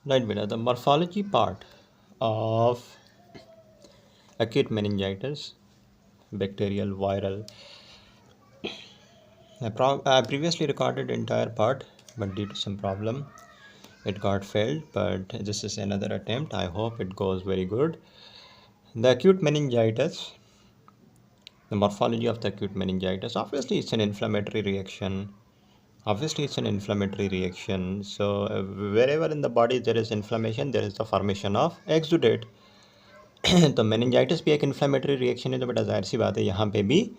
Right, beta. The morphology part of acute meningitis, bacterial, viral. I previously recorded entire part, but due to some problem, it got failed. But this is another attempt. I hope it goes very good. The acute meningitis, the morphology of the acute meningitis. Obviously, it's an inflammatory reaction. So wherever in the body there is inflammation, there is the formation of exudate. तो meningitis भी एक inflammatory reaction है, तो बेटा जाहिर सी बात है यहाँ पे भी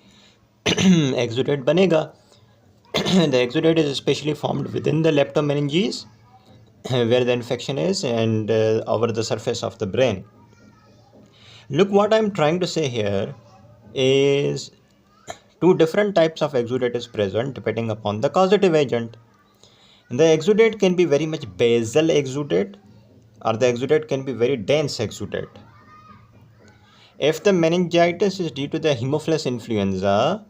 exudate बनेगा. The exudate is especially formed within the leptomeninges where the infection is and over the surface of the brain. Look, what I'm trying to say here is two different types of exudate is present depending upon the causative agent. The exudate can be very much basal exudate, or the exudate can be very dense exudate. If the meningitis is due to the Haemophilus influenza,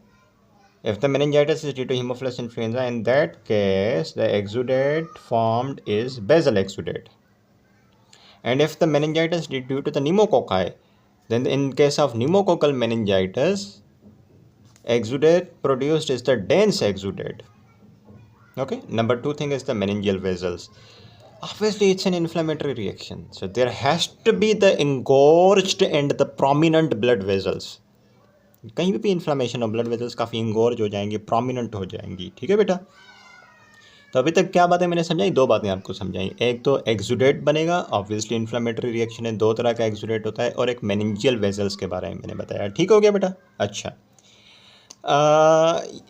in that case, the exudate formed is basal exudate. And if the meningitis is due to the pneumococci, then in case of pneumococcal meningitis, exudate produced is the dense exudate. Okay. Number two thing is the meningeal vessels. Obviously, it's an inflammatory reaction. So there has to be the engorged and the prominent blood vessels. कहीं भी inflammation हो, blood vessels काफ़ी इंगोर्ज हो जाएंगे, prominent हो जाएंगी. ठीक है बेटा. तो अभी तक क्या बातें मैंने समझाई? दो बातें आपको समझाई. एक तो एक्सुडेट बनेगा, ऑब्वियसली इन्फ्लामेटरी रिएक्शन है, दो तरह का एक्सुडेट होता है, और एक मेनिंजियल वेसल्स के बारे में मैंने बताया. ठीक हो गया बेटा. अच्छा,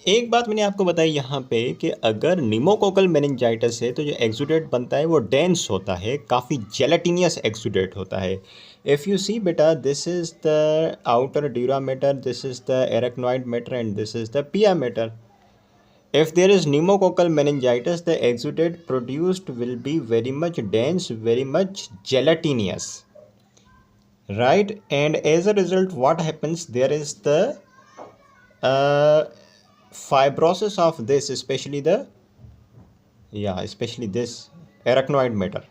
एक बात मैंने आपको बताई यहाँ पे कि अगर निमोकोकल मेनिंजाइटिस है तो जो एक्सुडेट बनता है वो डेंस होता है, काफ़ी जेलेटिनियस एक्सुडेट होता है. इफ़ यू सी बेटा, this is the outer dura mater, this is the arachnoid matter and this is the पिया matter. If there is pneumococcal meningitis, the exudate produced will be very much dense, very much gelatinous, right? And as a result, what happens? There is the fibrosis of this, especially this arachnoid matter.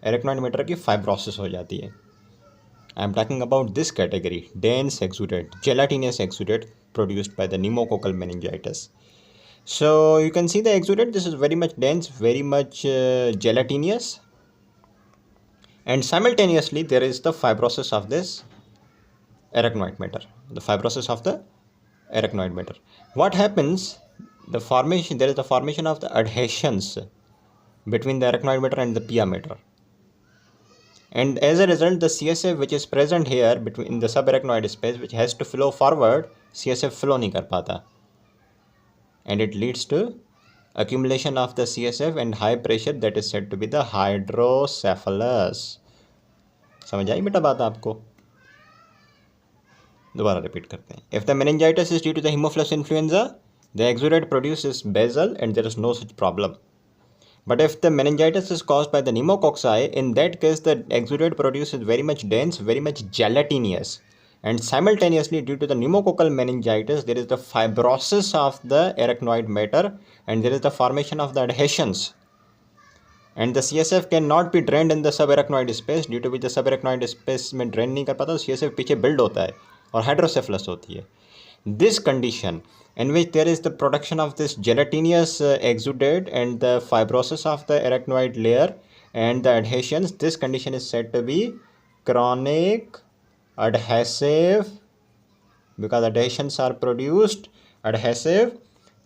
Arachnoid matter की fibrosis हो जाती है. I am talking about this category, dense exudate, gelatinous exudate produced by the pneumococcal meningitis. So you can see the exudate, this is very much dense, very much gelatinous, and simultaneously there is the fibrosis of this arachnoid matter, What happens? There is the formation of the adhesions between the arachnoid matter and the pia matter, and as a result the CSF which is present here between the subarachnoid space, which has to flow forward, CSF flow नहीं कर पाता, and it leads to accumulation of the CSF and high pressure, that is said to be the hydrocephalus. समझ आई बेटा बात आपको? दोबारा repeat करते हैं. If the meningitis is due to the Haemophilus influenza, the exudate produces basal and there is no such problem. But if the meningitis is caused by the pneumococci, in that case the exudate produces very much dense, very much gelatinous. And simultaneously, due to the pneumococcal meningitis, there is the fibrosis of the arachnoid matter and there is the formation of the adhesions. And the CSF cannot be drained in the subarachnoid space, due to which the subarachnoid space में drain नहीं कर पाता, CSF पीछे build होता है और hydrocephalus होती है. This condition in which there is the production of this gelatinous exudate and the fibrosis of the arachnoid layer and the adhesions, this condition is said to be chronic adhesive, because adhesions are produced, adhesive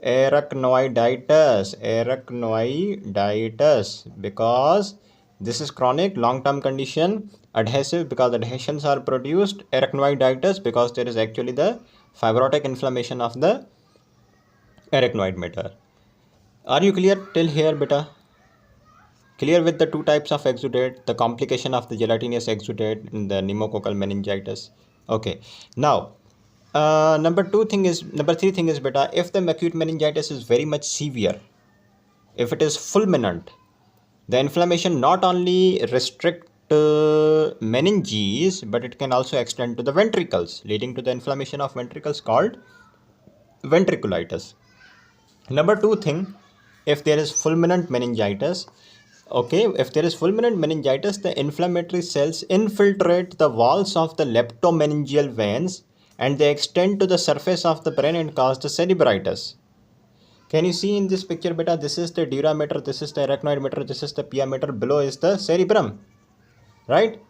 arachnoiditis, because this is chronic long term condition. Adhesive because adhesions are produced, arachnoiditis because there is actually the fibrotic inflammation of the arachnoid matter. Are you clear till here beta? Clear with the two types of exudate, the complication of the gelatinous exudate in the pneumococcal meningitis. Okay, now number three thing is beta, if the acute meningitis is very much severe, if it is fulminant, the inflammation not only restrict meninges, but it can also extend to the ventricles, leading to the inflammation of ventricles called ventriculitis. Number two thing, if there is fulminant meningitis, Okay, if there is fulminant meningitis, the inflammatory cells infiltrate the walls of the leptomeningeal veins and they extend to the surface of the brain and cause the cerebritis. Can you see in this picture, beta? This is the dura mater, this is the arachnoid mater, this is the pia mater, below is the cerebrum, right?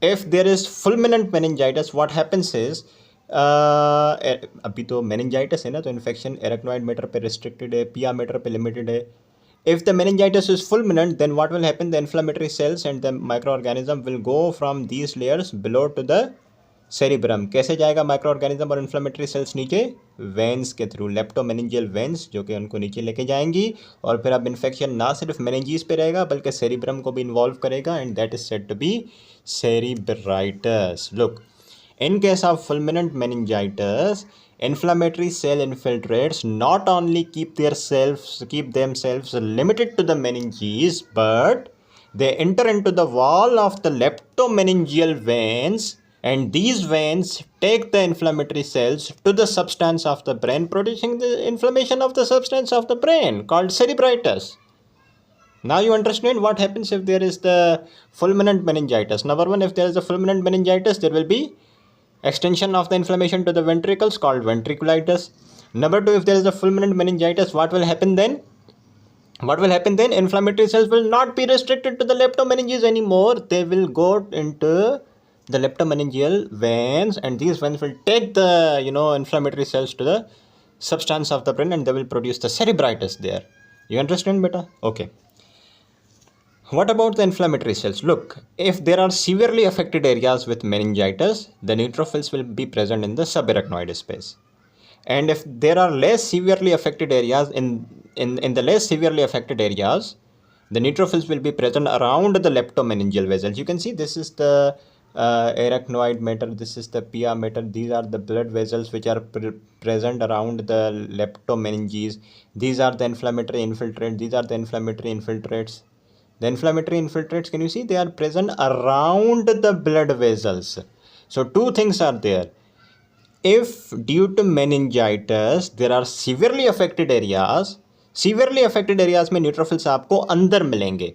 If there is fulminant meningitis, what happens is अभी तो meningitis है ना, तो infection arachnoid matter पे restricted है, pia mater पे limited है. If the meningitis is fulminant, then what will happen? The inflammatory cells and the microorganism will go from these layers below to the cerebrum. कैसे जाएगा micro organism और inflammatory sales नीचे? Veins के through, लेप्टोमेनिंजियल veins, जो कि उनको नीचे लेके जाएंगी. और फिर अब इन्फेक्शन ना सिर्फ मेनिंजीज पे रहेगा बल्कि सेरिब्रम को भी इन्वॉल्व करेगा and that is said to be cerebritis. Look, in case of fulminant meningitis, inflammatory cell infiltrates not only keep themselves limited to the meninges, but they enter into the wall of the leptomeningeal veins, and these veins take the inflammatory cells to the substance of the brain, producing the inflammation of the substance of the brain called cerebritis. Now you understand what happens if there is the fulminant meningitis. Number one, if there is a fulminant meningitis, there will be extension of the inflammation to the ventricles called ventriculitis. Number two, if there is a fulminant meningitis, what will happen then? Inflammatory cells will not be restricted to the leptomeninges anymore. They will go into the leptomeningeal veins, and these veins will take the inflammatory cells to the substance of the brain, and they will produce the cerebritis there. You understand, beta? Okay. What about the inflammatory cells? Look, if there are severely affected areas with meningitis, the neutrophils will be present in the subarachnoid space. And if there are less severely affected areas, in the less severely affected areas, the neutrophils will be present around the leptomeningeal vessels. You can see this is the arachnoid mater, this is the pia mater. These are the blood vessels which are present around the leptomeninges. These are the inflammatory infiltrates. These are the inflammatory infiltrates. The inflammatory infiltrates, can you see, they are present around the blood vessels. So two things are there. If due to meningitis there are severely affected areas में neutrophils आपको अंदर मिलेंगे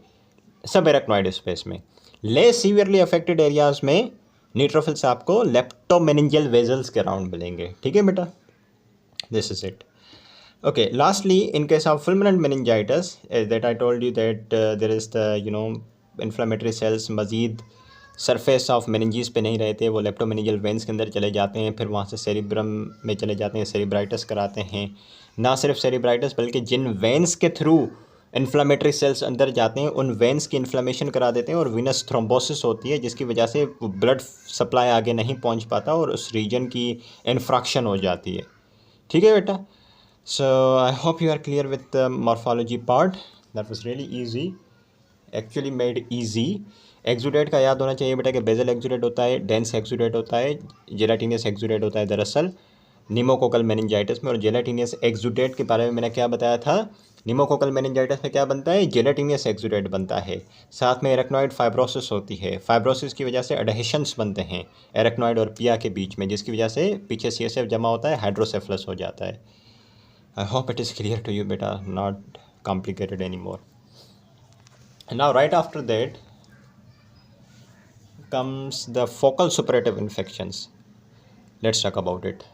सब arachnoid space में. Less severely affected areas में neutrophils आपको लेप्टोमेनिंजियल vessels के around मिलेंगे. ठीक है बेटा, this is it. Okay, lastly, in case of fulminant meningitis, that I told you that there is the inflammatory cells मज़ीद सरफेस ऑफ मेनिंजीज पे नहीं रहते, वो लेप्टोमेनिंजियल वेंस के अंदर चले जाते हैं, फिर वहाँ से सेरिब्रम में चले जाते हैं, सेरिब्राइटिस कराते हैं. ना सिर्फ सेरिब्राइटिस बल्कि जिन वेंस के थ्रू इन्फ्लामेटरी सेल्स अंदर जाते हैं उन वेंस की इन्फ्लामेशन करा देते हैं और वीनस थ्रोम्बोसिस होती है, जिसकी वजह से ब्लड सप्लाई आगे नहीं पहुँच पाता और उस रीजन की इन्फ्रैक्शन हो जाती है. ठीक है बेटा. So I hope you are clear with the morphology part. That was really easy, actually made easy. Exudate का याद होना चाहिए बेटा कि बेजल एक्सुडेट होता है, डेंस एक्सुडेट होता है, जेलाटिनियस एक्सुडेट होता है दरअसल निमोकोकल मेनिंजाइटिस में. और जेलाटिनियस एक्सुडेट के बारे में मैंने क्या बताया था? निमोकोकल मेनिंजाइटिस में क्या बनता है? जेलाटिनियस एक्सुडेट बनता है. साथ में एरेक्नॉइड फाइब्रोसिस होती है. फाइब्रोसिस की वजह से एडहेशंस बनते हैं एरेक्नॉइड और पिया के बीच में, जिसकी वजह से पीछे CSF जमा होता है, हाइड्रोसेफलस हो जाता है. I hope it is clear to you beta, not complicated anymore. And now right after that comes the focal suppurative infections. Let's talk about it.